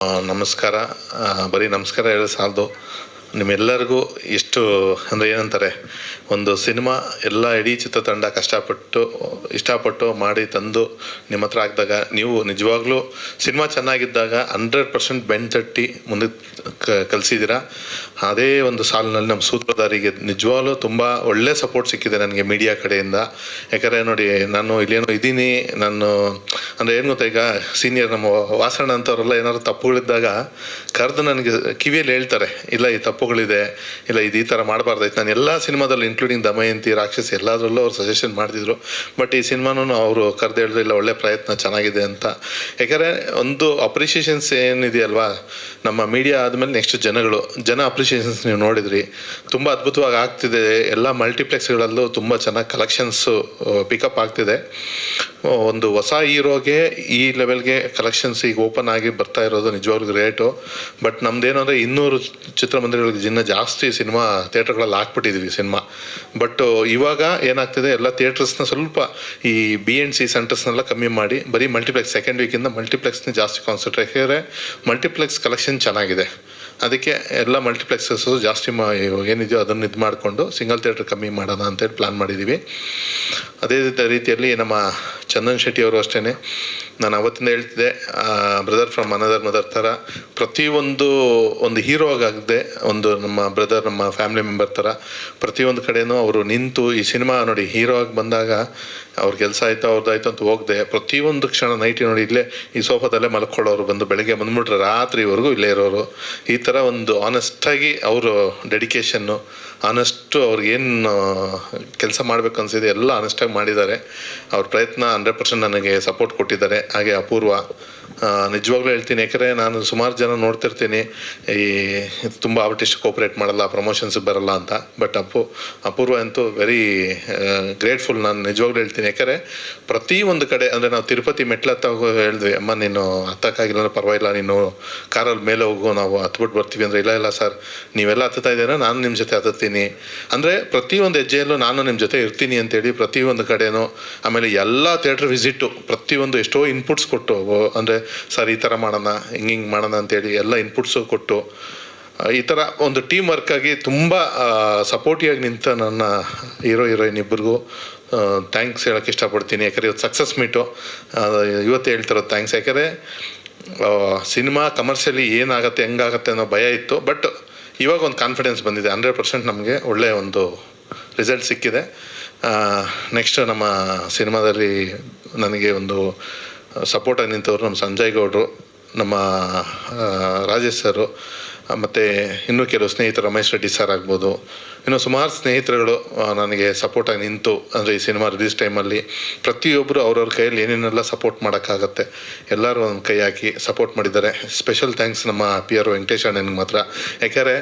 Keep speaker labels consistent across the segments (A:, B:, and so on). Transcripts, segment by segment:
A: ನಮಸ್ಕಾರ. ಬರೀ ನಮಸ್ಕಾರ ಹೇಳೋ ಸಾಲದು. ನಿಮ್ಮೆಲ್ಲರಿಗೂ ಎಷ್ಟು ಅಂದರೆ ಏನಂತಾರೆ, ಒಂದು ಸಿನಿಮಾ ಎಲ್ಲ ಇಡೀ ಚಿತ್ರತಂಡ ಇಷ್ಟಪಟ್ಟು ಮಾಡಿ ತಂದು ನಿಮ್ಮ ಹತ್ರ ಹಾಕಿದಾಗ ನೀವು ನಿಜವಾಗ್ಲೂ ಸಿನಿಮಾ ಚೆನ್ನಾಗಿದ್ದಾಗ 100% ಬೆನ್ ತಟ್ಟಿ ಮುಂದಕ್ಕೆ ಕಲಿಸಿದ್ದೀರಾ. ಅದೇ ಒಂದು ಸಾಲಿನಲ್ಲಿ ನಮ್ಮ ಸೂತ್ರಧಾರಿಗೆ ನಿಜವಾಗ್ಲೂ ತುಂಬ ಒಳ್ಳೆ ಸಪೋರ್ಟ್ ಸಿಕ್ಕಿದೆ ನನಗೆ ಮೀಡಿಯಾ ಕಡೆಯಿಂದ. ಯಾಕಂದರೆ ನೋಡಿ, ನಾನು ಇಲ್ಲೇನೋ ಇದ್ದೀನಿ, ನಾನು ಅಂದರೆ ಏನು ಗೊತ್ತಾ, ಈಗ ಸೀನಿಯರ್ ನಮ್ಮ ವಾಸಣ್ಣ ಅಂತವರೆಲ್ಲ ಏನಾದ್ರು ತಪ್ಪುಗಳಿದ್ದಾಗ ಕರೆದು ನನಗೆ ಕಿವಿಯಲ್ಲಿ ಹೇಳ್ತಾರೆ, ಇಲ್ಲ ಈ ತಪ್ಪುಗಳಿದೆ, ಇಲ್ಲ ಇದು ಈ ಥರ ಮಾಡಬಾರ್ದಾಯ್ತು. ನಾನು ಎಲ್ಲ ಸಿನಿಮಾದಲ್ಲಿ ಇನ್ಕ್ಲೂಡಿಂಗ್ ದಮಯಂತಿ, ರಾಕ್ಷಸಿ ಎಲ್ಲದರಲ್ಲೂ ಅವ್ರು ಸಜೆಷನ್ ಮಾಡ್ತಿದ್ರು. ಬಟ್ ಈ ಸಿನಿಮಾನೂ ಅವರು ಕರೆದು ಹೇಳಿದ್ರು, ಇಲ್ಲ ಒಳ್ಳೆ ಪ್ರಯತ್ನ ಚೆನ್ನಾಗಿದೆ ಅಂತ. ಯಾಕಂದರೆ ಒಂದು ಅಪ್ರಿಷಿಯೇಷನ್ಸ್ ಏನಿದೆಯಲ್ವಾ, ನಮ್ಮ ಮೀಡಿಯಾ ಆದಮೇಲೆ ನೆಕ್ಸ್ಟ್ ಜನ ಅಪ್ರಿಷಿಯೇಷನ್ಸ್ ನೀವು ನೋಡಿದ್ರಿ, ತುಂಬ ಅದ್ಭುತವಾಗಿ ಆಗ್ತಿದೆ. ಎಲ್ಲ ಮಲ್ಟಿಪ್ಲೆಕ್ಸ್ಗಳಲ್ಲೂ ತುಂಬ ಚೆನ್ನಾಗಿ ಕಲೆಕ್ಷನ್ಸು ಪಿಕಪ್ ಆಗ್ತಿದೆ. ಒಂದು ಹೊಸ ಹೀರೋಗೆ ಈ ಲೆವೆಲ್ಗೆ ಕಲೆಕ್ಷನ್ಸ್ ಈಗ ಓಪನ್ ಆಗಿ ಬರ್ತಾ ಇರೋದು ನಿಜವಾಗ್ಲೂ ಗ್ರೇಟು. ಬಟ್ ನಮ್ದೇನಂದರೆ 200 ಚಿತ್ರಮಂದಿರಗಳಿಗೆ ಜಾಸ್ತಿ ಸಿನಿಮಾ ಥಿಯೇಟ್ರ್ಗಳಲ್ಲಿ ಹಾಕ್ಬಿಟ್ಟಿದ್ವಿ ಸಿನಿಮಾ. ಬಟ್ ಇವಾಗ ಏನಾಗ್ತಿದೆ, ಎಲ್ಲ ಥಿಯೇಟರ್ಸ್ನ ಸ್ವಲ್ಪ ಈ BNC ಸೆಂಟರ್ಸ್ನೆಲ್ಲ ಕಮ್ಮಿ ಮಾಡಿ ಬರೀ ಮಲ್ಟಿಪ್ಲೆಕ್ಸ್ ಸೆಕೆಂಡ್ ವೀಕಿಂದ ಮಲ್ಟಿಪ್ಲೆಕ್ಸ್ನ ಜಾಸ್ತಿ ಕಾನ್ಸಂಟ್ರೇಟ್. ಯಾಕಂದರೆ ಮಲ್ಟಿಪ್ಲೆಕ್ಸ್ ಕಲೆಕ್ಷನ್ ಚೆನ್ನಾಗಿದೆ, ಅದಕ್ಕೆ ಎಲ್ಲ ಮಲ್ಟಿಪ್ಲೆಕ್ಸಸ್ಸು ಜಾಸ್ತಿ ಏನಿದೆಯೋ ಅದನ್ನು ಇದು ಮಾಡಿಕೊಂಡು ಸಿಂಗಲ್ ಥಿಯೇಟ್ರ್ ಕಮ್ಮಿ ಮಾಡೋಣ ಅಂತೇಳಿ ಪ್ಲ್ಯಾನ್ ಮಾಡಿದ್ದೀವಿ. ಅದೇ ರೀತಿಯಲ್ಲಿ ನಮ್ಮ ಚಂದನ್ ಶೆಟ್ಟಿ ಅವರು ಅಷ್ಟೇ, ನಾನು ಅವತ್ತಿಂದ ಹೇಳ್ತಿದ್ದೆ, ಬ್ರದರ್ ಫ್ರಮ್ ಅನದರ್ ಮದರ್ ಥರ ಪ್ರತಿಯೊಂದು ಹೀರೋ ಆಗದೆ ಒಂದು ನಮ್ಮ ಬ್ರದರ್, ನಮ್ಮ ಫ್ಯಾಮಿಲಿ ಮೆಂಬರ್ ಥರ ಪ್ರತಿಯೊಂದು ಕಡೆಯೂ ಅವರು ನಿಂತು ಈ ಸಿನಿಮಾ ನೋಡಿ ಹೀರೋ ಆಗಿ ಬಂದಾಗ ಅವ್ರ ಕೆಲಸ ಆಯಿತು ಅವ್ರದ್ದಾಯ್ತು ಅಂತ ಹೋಗದೆ ಪ್ರತಿಯೊಂದು ಕ್ಷಣ ನೈಟಿ ನೋಡಿ ಇಲ್ಲೇ ಈ ಸೋಫಾದಲ್ಲೇ ಮಲ್ಕೊಳ್ಳೋರು, ಬಂದು ಬೆಳಗ್ಗೆ ಬಂದುಬಿಟ್ರೆ ರಾತ್ರಿವರೆಗೂ ಇಲ್ಲೇ ಇರೋರು. ಈ ಥರ ಒಂದು ಆನೆಸ್ಟಾಗಿ ಅವರು ಡೆಡಿಕೇಶನ್ನು, ಆನೆಸ್ಟು ಅವ್ರಿಗೇನು ಕೆಲಸ ಮಾಡಬೇಕು ಅನಿಸಿದೆ ಎಲ್ಲ ಆನೆಸ್ಟಾಗಿ ಮಾಡಿದ್ದಾರೆ. ಅವ್ರ ಪ್ರಯತ್ನ 100% ನನಗೆ ಸಪೋರ್ಟ್ ಕೊಟ್ಟಿದ್ದಾರೆ. ಹಾಗೆ ಅಪೂರ್ವ, ನಿಜವಾಗ್ಲೂ ಹೇಳ್ತೀನಿ, ಯಾಕಂದರೆ ನಾನು ಸುಮಾರು ಜನ ನೋಡ್ತಿರ್ತೀನಿ, ಈ ತುಂಬ ಆರ್ಟಿಸ್ಟ್ ಕೋಪ್ರೇಟ್ ಮಾಡಲ್ಲ, ಪ್ರಮೋಷನ್ಸಿಗೆ ಬರಲ್ಲ ಅಂತ. ಬಟ್ ಅಪೂರ್ವ ಅಂತೂ ವೆರಿ ಗ್ರೇಟ್ಫುಲ್. ನಾನು ನಿಜವಾಗ್ಲೂ ಹೇಳ್ತೀನಿ, ಯಾಕಂದರೆ ಪ್ರತಿಯೊಂದು ಕಡೆ ಅಂದರೆ ನಾವು ತಿರುಪತಿ ಮೆಟ್ಲತ್ತ ಹೇಳಿದ್ವಿ, ಅಮ್ಮ ನೀನು ಹತ್ತಕ್ಕಾಗಿಲ್ಲ ಅಂದ್ರೆ ಪರವಾಗಿಲ್ಲ, ನೀನು ಕಾರಲ್ಲಿ ಮೇಲೆ ಹೋಗು, ನಾವು ಹತ್ಬಿಟ್ಟು ಬರ್ತೀವಿ ಅಂದರೆ, ಇಲ್ಲ ಸರ್ ನೀವೆಲ್ಲ ಹತ್ತುತ್ತಾ ಇದ್ದೀರಾ, ನಾನು ನಿಮ್ಮ ಜೊತೆ ಹತ್ತೀನಿ ಅಂದರೆ ಪ್ರತಿಯೊಂದು ಹೆಜ್ಜೆಯಲ್ಲೂ ನಾನು ನಿಮ್ಮ ಜೊತೆ ಇರ್ತೀನಿ ಅಂತೇಳಿ ಪ್ರತಿಯೊಂದು ಕಡೆನೂ. ಆಮೇಲೆ ಎಲ್ಲ ಥಿಯೇಟ್ರ್ ವಿಸಿಟ್ಟು ಪ್ರತಿಯೊಂದು ಎಷ್ಟೋ ಇನ್ಪುಟ್ಸ್ ಕೊಟ್ಟು, ಅಂದರೆ ಸರ್ ಈ ಥರ ಮಾಡೋಣ, ಹಿಂಗೆ ಮಾಡೋಣ ಅಂತೇಳಿ ಎಲ್ಲ ಇನ್ಪುಟ್ಸು ಕೊಟ್ಟು ಈ ಥರ ಒಂದು ಟೀಮ್ ವರ್ಕಾಗಿ ತುಂಬ ಸಪೋರ್ಟಿಯಾಗಿ ನಿಂತ ನನ್ನ ಹೀರೋಯಿನ್ ಇಬ್ಬರಿಗೂ ಥ್ಯಾಂಕ್ಸ್ ಹೇಳೋಕ್ಕೆ ಇಷ್ಟಪಡ್ತೀನಿ. ಯಾಕಂದರೆ ಇವತ್ತು ಸಕ್ಸಸ್ ಮೀಟು ಇವತ್ತು ಹೇಳ್ತಿರೋದು ಥ್ಯಾಂಕ್ಸ್. ಯಾಕಂದರೆ ಸಿನಿಮಾ ಕಮರ್ಷಿಯಲಿ ಏನಾಗುತ್ತೆ ಹೆಂಗಾಗತ್ತೆ ಅನ್ನೋ ಭಯ ಇತ್ತು. ಬಟ್ ಇವಾಗ ಒಂದು ಕಾನ್ಫಿಡೆನ್ಸ್ ಬಂದಿದೆ, 100% ನಮಗೆ ಒಳ್ಳೆಯ ಒಂದು ರಿಸಲ್ಟ್ ಸಿಕ್ಕಿದೆ. ನೆಕ್ಸ್ಟ್ ನಮ್ಮ ಸಿನಿಮಾದಲ್ಲಿ ನನಗೆ ಒಂದು ಸಪೋರ್ಟಾಗಿ ನಿಂತವರು ನಮ್ಮ ಸಂಜಯ್ ಗೌಡರು, ನಮ್ಮ ರಾಜೇಶ್ ಸರು, ಮತ್ತು ಇನ್ನೂ ಕೆಲವು ಸ್ನೇಹಿತರು, ರಮೇಶ್ ರೆಡ್ಡಿ ಸರ್ ಆಗ್ಬೋದು, ಇನ್ನೂ ಸುಮಾರು ಸ್ನೇಹಿತರುಗಳು ನನಗೆ ಸಪೋರ್ಟಾಗಿ ನಿಂತು, ಅಂದರೆ ಈ ಸಿನಿಮಾ ರಿಲೀಸ್ ಟೈಮಲ್ಲಿ ಪ್ರತಿಯೊಬ್ಬರು ಅವ್ರವ್ರ ಕೈಯಲ್ಲಿ ಏನೇನೆಲ್ಲ ಸಪೋರ್ಟ್ ಮಾಡೋಕ್ಕಾಗತ್ತೆ ಎಲ್ಲರೂ ಒಂದು ಕೈ ಹಾಕಿ ಸಪೋರ್ಟ್ ಮಾಡಿದ್ದಾರೆ. ಸ್ಪೆಷಲ್ ಥ್ಯಾಂಕ್ಸ್ ನಮ್ಮ PR ವೆಂಕಟೇಶ್ ಅಣ್ಣನಿಗೆ ಮಾತ್ರ. ಯಾಕಂದರೆ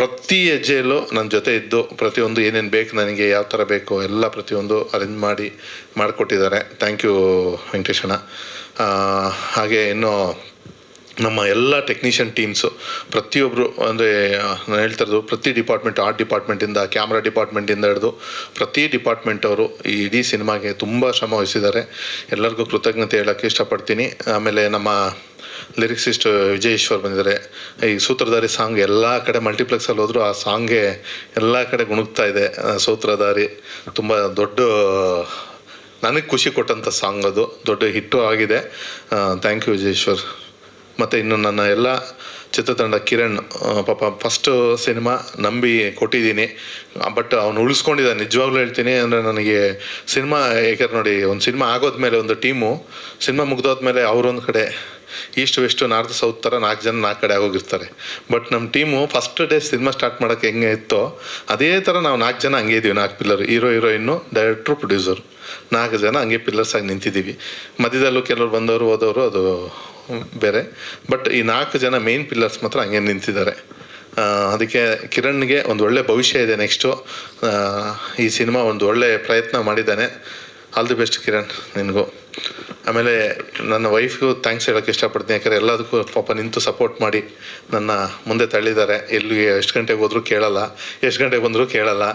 A: ಪ್ರತಿ ಹೆಜ್ಜೆಯಲ್ಲೂ ನನ್ನ ಜೊತೆ ಇದ್ದು ಪ್ರತಿಯೊಂದು ಏನೇನು ಬೇಕು ನನಗೆ, ಯಾವ ಥರ ಬೇಕು ಎಲ್ಲ ಪ್ರತಿಯೊಂದು ಅರೇಂಜ್ ಮಾಡಿಕೊಟ್ಟಿದ್ದಾರೆ. ಥ್ಯಾಂಕ್ ಯು ವೆಂಕಟೇಶ್ ಅಣ್ಣ. ಹಾಗೆ ಇನ್ನು ನಮ್ಮ ಎಲ್ಲ ಟೆಕ್ನಿಷಿಯನ್ ಟೀಮ್ಸು ಪ್ರತಿಯೊಬ್ಬರು, ಅಂದರೆ ನಾನು ಹೇಳ್ತಾ ಇರೋದು ಪ್ರತಿ ಡಿಪಾರ್ಟ್ಮೆಂಟ್, ಆರ್ಟ್ ಡಿಪಾರ್ಟ್ಮೆಂಟಿಂದ, ಕ್ಯಾಮ್ರಾ ಡಿಪಾರ್ಟ್ಮೆಂಟಿಂದ ಹಿಡಿದು ಪ್ರತಿ ಡಿಪಾರ್ಟ್ಮೆಂಟ್ ಅವರು ಈ ಇಡೀ ಸಿನಿಮಾಗೆ ತುಂಬ ಶ್ರಮ ವಹಿಸಿದ್ದಾರೆ. ಎಲ್ಲರಿಗೂ ಕೃತಜ್ಞತೆ ಹೇಳೋಕ್ಕೆ ಇಷ್ಟಪಡ್ತೀನಿ. ಆಮೇಲೆ ನಮ್ಮ ಲಿರಿಕ್ಸಿಸ್ಟ್ ವಿಜಯೇಶ್ವರ್ ಬಂದಿದ್ದಾರೆ. ಈ ಸೂತ್ರಧಾರಿ ಸಾಂಗ್ ಎಲ್ಲ ಕಡೆ ಮಲ್ಟಿಪ್ಲೆಕ್ಸಲ್ಲಿ ಹೋದರೂ ಆ ಸಾಂಗ್ಗೆ ಎಲ್ಲ ಕಡೆ ಗುಣಗ್ತಾ ಇದೆ. ಸೂತ್ರಧಾರಿ ತುಂಬ ದೊಡ್ಡ ನನಗೆ ಖುಷಿ ಕೊಟ್ಟಂಥ ಸಾಂಗ್, ಅದು ದೊಡ್ಡ ಹಿಟ್ಟು ಆಗಿದೆ. Thank you Vijayeshwar. ಮತ್ತು ಇನ್ನು ನನ್ನ ಎಲ್ಲ ಚಿತ್ರತಂಡ, ಕಿರಣ್ ಪಾಪ ಫಸ್ಟು ಸಿನಿಮಾ ನಂಬಿ ಕೊಟ್ಟಿದ್ದೀನಿ, ಬಟ್ ಅವನು ಉಳಿಸ್ಕೊಂಡಿದ್ದಾನೆ. ನಿಜವಾಗ್ಲೂ ಹೇಳ್ತೀನಿ, ಅಂದರೆ ನನಗೆ ಸಿನಿಮಾ, ಯಾಕಂದ್ರೆ ನೋಡಿ ಒಂದು ಸಿನಿಮಾ ಆಗೋದ್ಮೇಲೆ ಒಂದು ಟೀಮು ಸಿನಿಮಾ ಮುಗ್ದೋದ್ಮೇಲೆ ಅವರೊಂದು ಕಡೆ ಈಸ್ಟ್ ವೆಸ್ಟು ನಾರ್ತ್ ಸೌತ್ ಥರ 4 ಜನ 4 ಕಡೆ ಆಗೋಗಿರ್ತಾರೆ. ಬಟ್ ನಮ್ಮ team first day cinema start ಮಾಡೋಕ್ಕೆ ಹೆಂಗೆ ಇತ್ತೋ ಅದೇ ಥರ ನಾವು 4 ಜನ ಹಂಗೆ ಇದ್ದೀವಿ. 4 ಪಿಲ್ಲರ್, ಹೀರೋಯಿನ್ನು, ಡೈರೆಕ್ಟ್ರು, ಪ್ರೊಡ್ಯೂಸರು, 4 ಜನ ಹಂಗೆ ಪಿಲ್ಲರ್ಸ್ ಆಗಿ ನಿಂತಿದ್ದೀವಿ. ಮಧ್ಯದಲ್ಲೂ ಕೆಲವರು ಬಂದವರು ಹೋದವರು, ಅದು ಬೇರೆ. ಬಟ್ ಈ 4 ಜನ ಮೇನ್ ಪಿಲ್ಲರ್ಸ್ ಮಾತ್ರ ಹಂಗೆ ನಿಂತಿದ್ದಾರೆ. ಅದಕ್ಕೆ ಕಿರಣ್ಗೆ ಒಂದು ಒಳ್ಳೆ ಭವಿಷ್ಯ ಇದೆ ನೆಕ್ಸ್ಟು. ಈ ಸಿನಿಮಾ ಒಂದು ಒಳ್ಳೆ ಪ್ರಯತ್ನ ಮಾಡಿದ್ದಾನೆ. ಆಲ್ ದಿ ಬೆಸ್ಟ್ ಕಿರಣ್ ನಿನಗೂ. ಆಮೇಲೆ ನನ್ನ ವೈಫ್ಗೂ ಥ್ಯಾಂಕ್ಸ್ ಹೇಳೋಕ್ಕೆ ಇಷ್ಟಪಡ್ತೀನಿ. ಯಾಕಂದರೆ ಎಲ್ಲದಕ್ಕೂ ಪಾಪ ನಿಂತು ಸಪೋರ್ಟ್ ಮಾಡಿ ನನ್ನ ಮುಂದೆ ತಳ್ಳಿದ್ದಾರೆ. ಎಲ್ಲಿಗೆ ಎಷ್ಟು ಗಂಟೆಗೆ ಹೋದರೂ ಕೇಳಲ್ಲ, ಎಷ್ಟು ಗಂಟೆಗೆ ಬಂದರೂ ಕೇಳಲ್ಲ,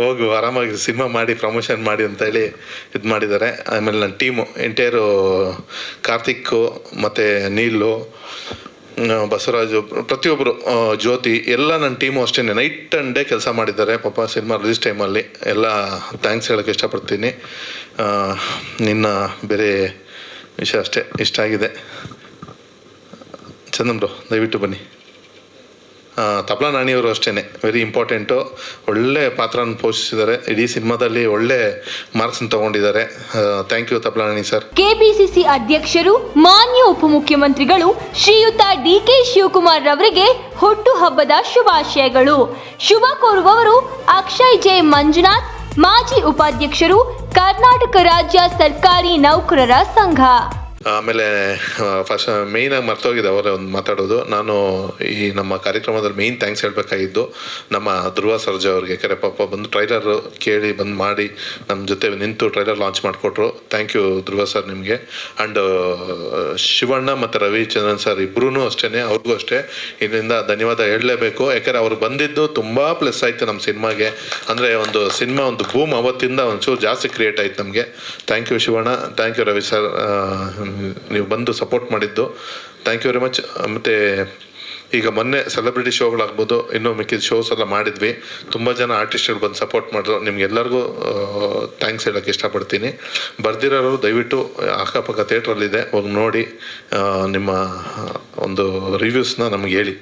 A: ಹೋಗು ಆರಾಮಾಗಿ ಸಿನಿಮಾ ಮಾಡಿ ಪ್ರಮೋಷನ್ ಮಾಡಿ ಅಂತೇಳಿ ಇದು ಮಾಡಿದ್ದಾರೆ. ಆಮೇಲೆ ನನ್ನ ಟೀಮು ಎಂಟೈರು ಕಾರ್ತಿಕ್ಕು ಮತ್ತು ನೀಲು ಬಸವರಾಜು, ಪ್ರತಿಯೊಬ್ಬರು, ಜ್ಯೋತಿ, ಎಲ್ಲ ನನ್ನ ಟೀಮು ಅಷ್ಟೇ ನೈಟ್ ಆ್ಯಂಡ್ ಡೇ ಕೆಲಸ ಮಾಡಿದ್ದಾರೆ ಪಾಪ ಸಿನಿಮಾ ರಿಲೀಸ್ ಟೈಮಲ್ಲಿ. ಎಲ್ಲ ಥ್ಯಾಂಕ್ಸ್ ಹೇಳೋಕ್ಕೆ ಇಷ್ಟಪಡ್ತೀನಿ. ನಿನ್ನ ಬೇರೆ ವಿಷಯ ಅಷ್ಟೇ ಇಷ್ಟ ಆಗಿದೆ. ಚಂದನ್ ಬ್ರೋ ದಯವಿಟ್ಟು ಬನ್ನಿ. ತಬಲಾ ನಾಣಿಯವರು ಅಷ್ಟೇ ವೆರಿ ಇಂಪಾರ್ಟೆಂಟು, ಒಳ್ಳೆ ಪಾತ್ರನ ಪೋಷಿಸಿದ್ದಾರೆ. ಇಡೀ ಸಿನಿಮಾದಲ್ಲಿ ಒಳ್ಳೆ ಮಾರ್ಕ್ಸ್ ತಗೊಂಡಿದ್ದಾರೆ. Thank you Tabla Nani sir.
B: KPCC ಅಧ್ಯಕ್ಷರು ಮಾನ್ಯ ಉಪಮುಖ್ಯಮಂತ್ರಿಗಳು ಶ್ರೀಯುತ ಡಿಕೆ ಶಿವಕುಮಾರ್ ರವರಿಗೆ ಹುಟ್ಟುಹಬ್ಬದ ಶುಭಾಶಯಗಳು. ಶುಭ ಕೋರುವವರು ಅಕ್ಷಯ್ ಜೆ ಮಂಜುನಾಥ್, ಮಾಜಿ ಉಪಾಧ್ಯಕ್ಷರು, ಕರ್ನಾಟಕ ರಾಜ್ಯ ಸರ್ಕಾರಿ ನೌಕರರ ಸಂಘ.
A: ಆಮೇಲೆ ಫಸ್ಟ್ ಮೇಯ್ನಾಗಿ ಮರ್ತೋಗಿದೆ ಅವರೇ ಒಂದು ಮಾತಾಡೋದು. ನಾನು ಈ ನಮ್ಮ ಕಾರ್ಯಕ್ರಮದಲ್ಲಿ ಮೇಯ್ನ್ ಥ್ಯಾಂಕ್ಸ್ ಹೇಳಬೇಕಾಗಿದ್ದು ನಮ್ಮ ಧ್ರುವ ಸರ್ಜಾ ಅವ್ರಿಗೆ. ಯಾಕಂದರೆ ಪಾಪ ಬಂದು ಟ್ರೈಲರ್ ಕೇಳಿ ಬಂದು ಮಾಡಿ ನಮ್ಮ ಜೊತೆ ನಿಂತು ಟ್ರೈಲರ್ ಲಾಂಚ್ ಮಾಡಿಕೊಟ್ರು. ಥ್ಯಾಂಕ್ ಯು ಧ್ರುವ ಸರ್ ನಿಮಗೆ. ಆ್ಯಂಡ್ ಶಿವಣ್ಣ ಮತ್ತು ರವಿಚಂದ್ರನ್ ಸರ್ ಇಬ್ಬರೂ ಅಷ್ಟೇ, ಅವ್ರಿಗೂ ಅಷ್ಟೇ ಇದರಿಂದ ಧನ್ಯವಾದ ಹೇಳಲೇಬೇಕು. ಯಾಕಂದರೆ ಅವ್ರು ಬಂದಿದ್ದು ತುಂಬ ಪ್ಲಸ್ ಆಯಿತು ನಮ್ಮ ಸಿನಿಮಾಗೆ. ಅಂದರೆ ಒಂದು ಸಿನಿಮಾ ಒಂದು ಬೂಮ್ ಅವತ್ತಿಂದ ಒಂಚೂರು ಜಾಸ್ತಿ ಕ್ರಿಯೇಟ್ ಆಯಿತು ನಮಗೆ. Thank you Shivanna, thank you Ravi sir, ನೀವು ಬಂದು ಸಪೋರ್ಟ್ ಮಾಡಿದ್ದು ಥ್ಯಾಂಕ್ ಯು ವೆರಿ ಮಚ್. ಮತ್ತು ಈಗ ಮೊನ್ನೆ ಸೆಲೆಬ್ರಿಟಿ ಶೋಗಳಾಗ್ಬೋದು, ಇನ್ನೂ ಮಿಕ್ಕಿದ ಶೋಸ್ ಎಲ್ಲ ಮಾಡಿದ್ವಿ. ತುಂಬ ಜನ ಆರ್ಟಿಸ್ಟ್ಗಳು ಬಂದು ಸಪೋರ್ಟ್ ಮಾಡಿದ್ರು. ನಿಮ್ಗೆಲ್ಲರಿಗೂ ಥ್ಯಾಂಕ್ಸ್ ಹೇಳೋಕ್ಕೆ ಇಷ್ಟಪಡ್ತೀನಿ. ಬರ್ದಿರೋರು ದಯವಿಟ್ಟು ಅಕ್ಕಪಕ್ಕ ಥಿಯೇಟ್ರಲ್ಲಿದೆ, ಹೋಗಿ ನೋಡಿ ನಿಮ್ಮ ಒಂದು ರಿವ್ಯೂಸ್ನ ನಮ್ಗೆ ಹೇಳಿ.